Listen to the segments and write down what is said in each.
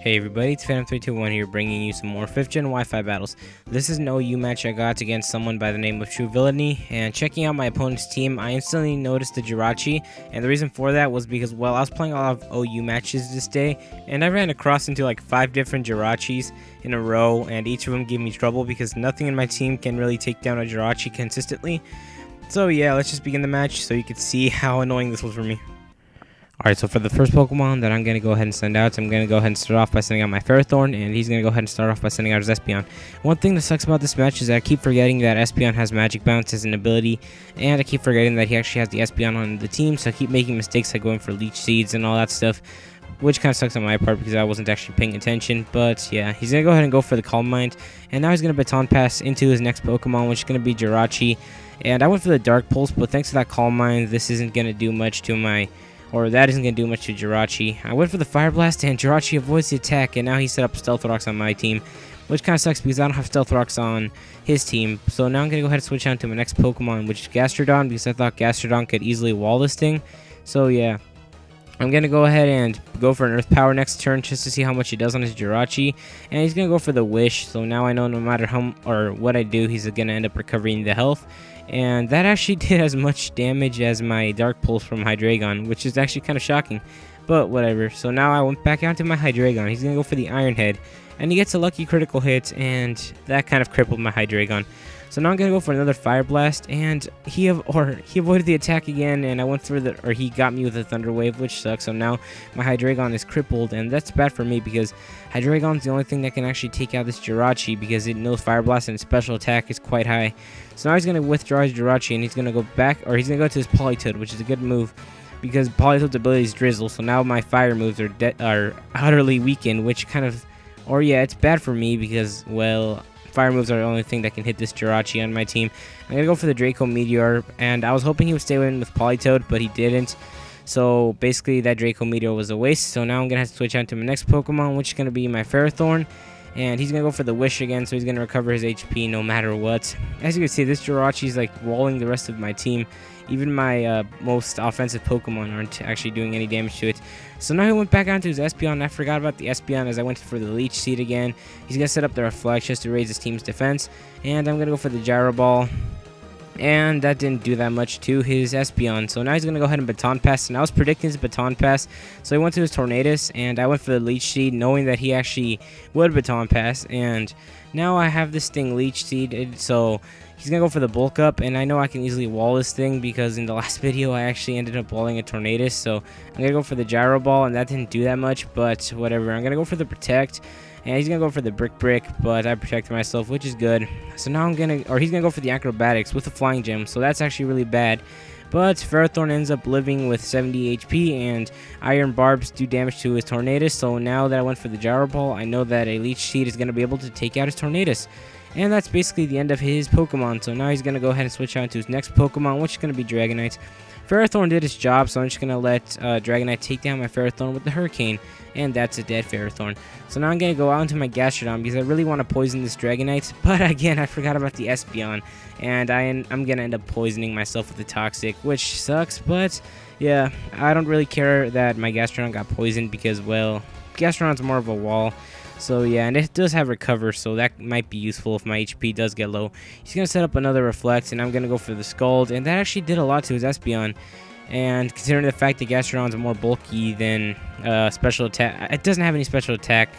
Hey everybody, it's Phantom321 here bringing you some more 5th gen Wi-Fi battles. This is an OU match I got against someone by the name of True Villainy, and checking out my opponent's team, I instantly noticed the Jirachi, and the reason for that was because, well, I was playing a lot of OU matches this day, and I ran across into like 5 different Jirachis in a row, and each of them gave me trouble because nothing in my team can really take down a Jirachi consistently. So yeah, let's just begin the match so you can see how annoying this was for me. Alright, so for the first Pokemon that I'm going to go ahead and send out, I'm going to go ahead and start off by sending out my Ferrothorn, and he's going to go ahead and start off by sending out his Espeon. One thing that sucks about this match is that I keep forgetting that Espeon has Magic Bounce as an ability, and I keep forgetting that he actually has the Espeon on the team, so I keep making mistakes like going for Leech Seeds and all that stuff, which kind of sucks on my part because I wasn't actually paying attention. But yeah, he's going to go ahead and go for the Calm Mind, and now he's going to Baton Pass into his next Pokemon, which is going to be Jirachi. And I went for the Dark Pulse, but thanks to that Calm Mind, this isn't going to do much to my... that isn't going to do much to Jirachi. I went for the Fire Blast, and Jirachi avoids the attack, and now he set up Stealth Rocks on my team, which kind of sucks because I don't have Stealth Rocks on his team. So now I'm going to go ahead and switch on to my next Pokemon, which is Gastrodon, because I thought Gastrodon could easily wall this thing. So yeah, I'm going to go ahead and go for an Earth Power next turn just to see how much he does on his Jirachi, and he's going to go for the Wish. So now I know no matter how or what I do, he's going to end up recovering the health. And that actually did as much damage as my Dark Pulse from Hydreigon, which is actually kind of shocking, but whatever. So now I went back out to my Hydreigon. He's going to go for the Iron Head, and he gets a lucky critical hit, and that kind of crippled my Hydreigon. So now I'm going to go for another Fire Blast, and he avoided the attack again, and I went through he got me with a Thunder Wave, which sucks. So now my Hydreigon is crippled, and that's bad for me because Hydreigon's the only thing that can actually take out this Jirachi because it knows Fire Blast and its special attack is quite high. So now he's going to withdraw his Jirachi, and he's going to go back, or he's going to go to his Politoed, which is a good move because Politoed's ability is Drizzle. So now my fire moves are utterly weakened, which kind of, it's bad for me because, well, fire moves are the only thing that can hit this Jirachi on my team. I'm going to go for the Draco Meteor, and I was hoping he would stay in with Politoed, but he didn't. So basically that Draco Meteor was a waste. So now I'm going to have to switch on to my next Pokemon, which is going to be my Ferrothorn. And he's going to go for the Wish again, so he's going to recover his HP no matter what. As you can see, this Jirachi is like walling the rest of my team. Even my most offensive Pokemon aren't actually doing any damage to it. So now he went back onto his Espeon. I forgot about the Espeon as I went for the Leech Seed again. He's going to set up the Reflect just to raise his team's defense. And I'm going to go for the Gyro Ball. And that didn't do that much to his Espeon. So now he's going to go ahead and Baton Pass. And I was predicting his Baton Pass. So he went to his Tornadus. And I went for the Leech Seed knowing that he actually would Baton Pass. And now I have this thing Leech Seed. So he's going to go for the Bulk Up. And I know I can easily wall this thing because in the last video I actually ended up walling a Tornadus. So I'm going to go for the Gyro Ball. And that didn't do that much. But whatever. I'm going to go for the Protect. And he's going to go for the Brick, but I protected myself, which is good. So now he's going to go for the Acrobatics with the Flying Gem. So that's actually really bad. But Ferrothorn ends up living with 70 HP, and Iron Barbs do damage to his Tornadus. So now that I went for the Gyro Ball, I know that a Leech Seed is going to be able to take out his Tornadus. And that's basically the end of his Pokemon. So now he's going to go ahead and switch on to his next Pokemon, which is going to be Dragonite. Ferrothorn did his job, so I'm just going to let Dragonite take down my Ferrothorn with the Hurricane. And that's a dead Ferrothorn. So now I'm going to go out into my Gastrodon because I really want to poison this Dragonite. But again, I forgot about the Espeon. And I'm going to end up poisoning myself with the Toxic, which sucks. But yeah, I don't really care that my Gastrodon got poisoned because, well, Gastrodon's more of a wall. So yeah, and it does have Recover, so that might be useful if my HP does get low. He's going to set up another Reflect, and I'm going to go for the Scald. And that actually did a lot to his Espeon. And considering the fact that Gastrodon's more bulky than special attack, it doesn't have any special attack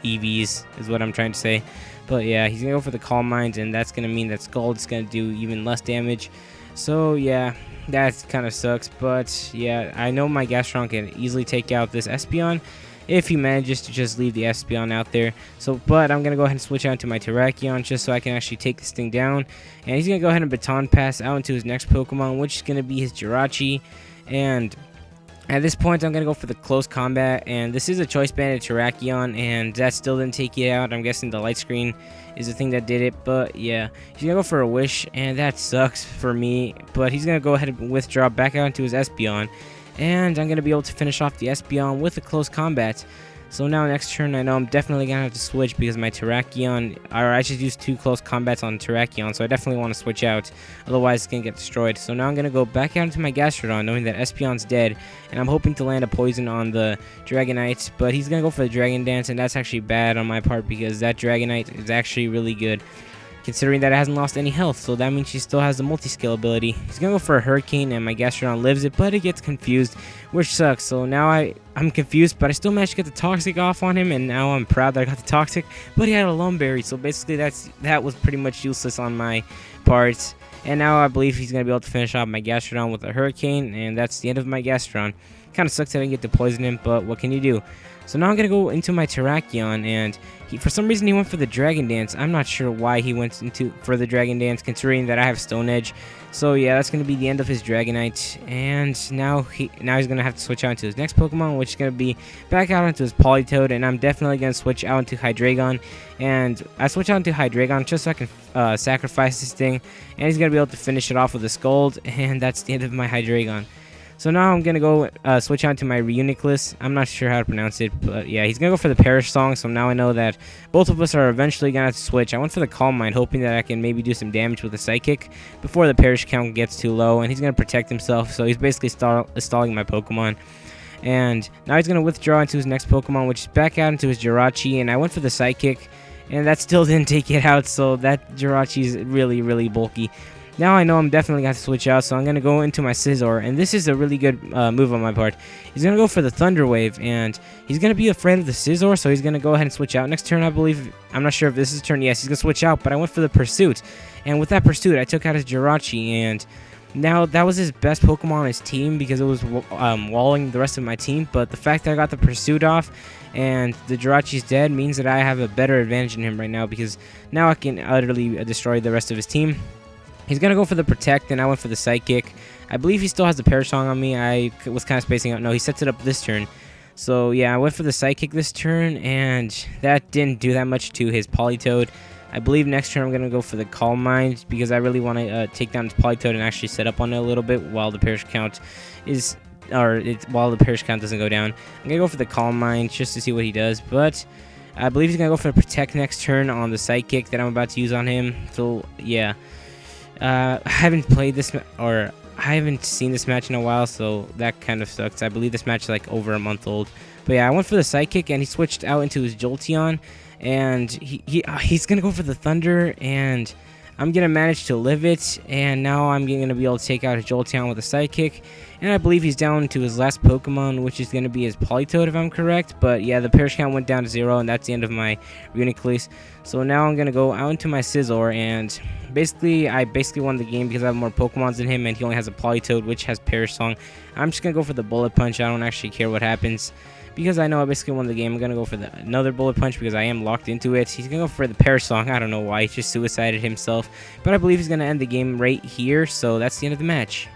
EVs, is what I'm trying to say. But yeah, he's going to go for the Calm Mind, and that's going to mean that Scald's going to do even less damage. So yeah, that kind of sucks. But yeah, I know my Gastrodon can easily take out this Espeon if he manages to just leave the Espeon out there. So, but I'm going to go ahead and switch out to my Terrakion just so I can actually take this thing down. And he's going to go ahead and Baton Pass out into his next Pokemon, which is going to be his Jirachi. And at this point, I'm going to go for the Close Combat. And this is a Choice Banded Terrakion, and that still didn't take it out. I'm guessing the Light Screen is the thing that did it. But yeah, he's going to go for a Wish, and that sucks for me. But he's going to go ahead and withdraw back out into his Espeon. And I'm going to be able to finish off the Espeon with a Close Combat. So now next turn, I know I'm definitely going to have to switch because my Terrakion, or I just used 2 close combats on Terrakion, so I definitely want to switch out, otherwise it's going to get destroyed. So now I'm going to go back out into my Gastrodon, knowing that Espeon's dead, and I'm hoping to land a poison on the Dragonite, but he's going to go for the Dragon Dance, and that's actually bad on my part because that Dragonite is actually really good, considering that it hasn't lost any health, so that means she still has the multi-skill ability. He's gonna go for a Hurricane, and my Gastrodon lives it, but it gets confused, which sucks. So now I'm confused, but I still managed to get the Toxic off on him, and now I'm proud that I got the Toxic, but he had a Lum Berry, so basically that was pretty much useless on my part. And now I believe he's gonna be able to finish off my Gastrodon with a Hurricane, and that's the end of my Gastrodon. Kind of sucks that I didn't get to poison him, but what can you do? So now I'm going to go into my Terrakion, and for some reason he went for the Dragon Dance. I'm not sure why he went for the Dragon Dance, considering that I have Stone Edge. So yeah, that's going to be the end of his Dragonite, and now he's going to have to switch out into his next Pokemon, which is going to be back out into his Politoed, and I'm definitely going to switch out into Hydreigon. And I switch out into Hydreigon just so I can sacrifice this thing, and he's going to be able to finish it off with a Scald, and that's the end of my Hydreigon. So now I'm going to go switch on to my Reuniclus. I'm not sure how to pronounce it, but yeah, he's going to go for the Perish Song, so now I know that both of us are eventually going to have to switch. I went for the Calm Mind, hoping that I can maybe do some damage with a Psychic before the Perish count gets too low, and he's going to protect himself, so he's basically stalling my Pokemon. And now he's going to withdraw into his next Pokemon, which is back out into his Jirachi, and I went for the Psychic, and that still didn't take it out, so that Jirachi is really, really bulky. Now I know I'm definitely going to switch out, so I'm going to go into my Scizor, and this is a really good move on my part. He's going to go for the Thunder Wave, and he's going to be afraid of the Scizor, so he's going to go ahead and switch out. Next turn, I believe, I'm not sure if this is turn, yes, he's going to switch out, but I went for the Pursuit, and with that Pursuit, I took out his Jirachi, and now that was his best Pokemon on his team because it was walling the rest of my team, but the fact that I got the Pursuit off and the Jirachi's dead means that I have a better advantage in him right now because now I can utterly destroy the rest of his team. He's going to go for the Protect, and I went for the Psychic. I believe he still has the Perish Song on me. I was kind of spacing out. No, he sets it up this turn. So, yeah, I went for the Psychic this turn, and that didn't do that much to his Politoed. I believe next turn I'm going to go for the Calm Mind because I really want to take down his Politoed and actually set up on it a little bit while the Perish count is... while the Perish count doesn't go down. I'm going to go for the Calm Mind just to see what he does, but... I believe he's going to go for the Protect next turn on the Psychic that I'm about to use on him. So, yeah... I haven't played this, or I haven't seen this match in a while, so that kind of sucks. I believe this match is like over a month old. But yeah, I went for the Psychic, and he switched out into his Jolteon, and he's going to go for the Thunder, and I'm going to manage to live it, and now I'm going to be able to take out his Jolteon with a Psychic, and I believe he's down to his last Pokemon, which is going to be his Politoed, if I'm correct. But yeah, the Perish count went down to 0, and that's the end of my Reuniclus. So now I'm going to go out into my Scizor, and I basically won the game because I have more Pokemons than him, and he only has a Politoed, which has Perish Song. I'm just going to go for the Bullet Punch. I don't actually care what happens. Because I know I basically won the game, I'm going to go for another Bullet Punch because I am locked into it. He's going to go for the Perish Song. I don't know why. He just suicided himself. But I believe he's going to end the game right here. So that's the end of the match.